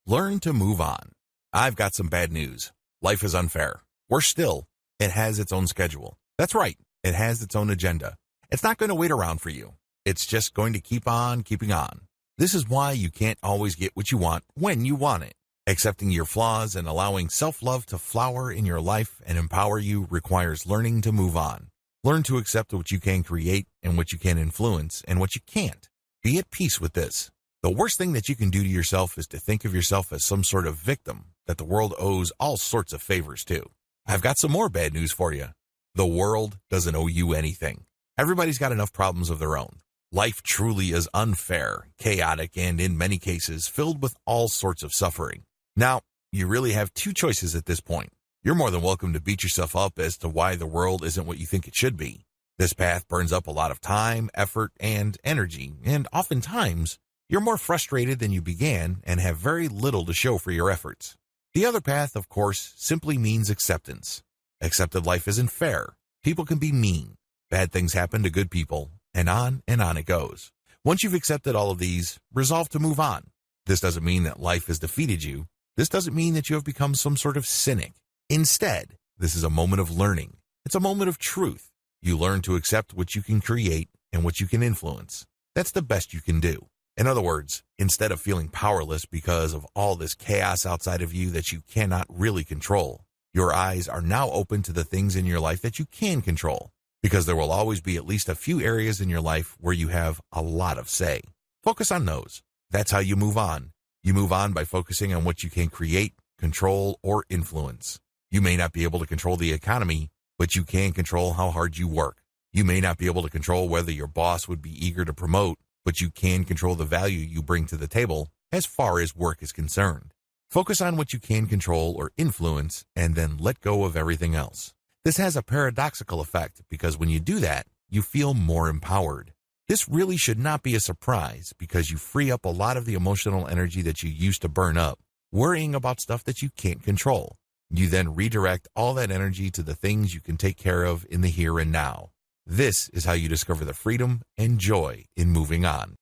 Learn to move on. I've got some bad news. Life is unfair. Worse still, it has its own schedule. That's right, it has its own agenda. It's not going to wait around for you. It's just going to keep on keeping on. This is why you can't always get what you want when you want it. Accepting your flaws and allowing self-love to flower in your life and empower you requires learning to move on. Learn to accept what you can create and what you can influence and what you can't. Be at peace with this. The worst thing that you can do to yourself is to think of yourself as some sort of victim that the world owes all sorts of favors to. I've got some more bad news for you. The world doesn't owe you anything. Everybody's got enough problems of their own. Life truly is unfair, chaotic, and in many cases filled with all sorts of suffering. Now, you really have two choices at this point. You're more than welcome to beat yourself up as to why the world isn't what you think it should be. This path burns up a lot of time, effort, and energy, and oftentimes, you're more frustrated than you began and have very little to show for your efforts. The other path, of course, simply means acceptance. Accepted life isn't fair. People can be mean. Bad things happen to good people, and on it goes. Once you've accepted all of these, resolve to move on. This doesn't mean that life has defeated you. This doesn't mean that you have become some sort of cynic. Instead, this is a moment of learning. It's a moment of truth. You learn to accept what you can create and what you can influence. That's the best you can do. In other words, instead of feeling powerless because of all this chaos outside of you that you cannot really control, your eyes are now open to the things in your life that you can control, because there will always be at least a few areas in your life where you have a lot of say. Focus on those. That's how you move on. You move on by focusing on what you can create, control, or influence. You may not be able to control the economy, but you can control how hard you work. You may not be able to control whether your boss would be eager to promote, but you can control the value you bring to the table as far as work is concerned. Focus on what you can control or influence, and then let go of everything else. This has a paradoxical effect because when you do that, you feel more empowered. This really should not be a surprise because you free up a lot of the emotional energy that you used to burn up, worrying about stuff that you can't control. You then redirect all that energy to the things you can take care of in the here and now. This is how you discover the freedom and joy in moving on.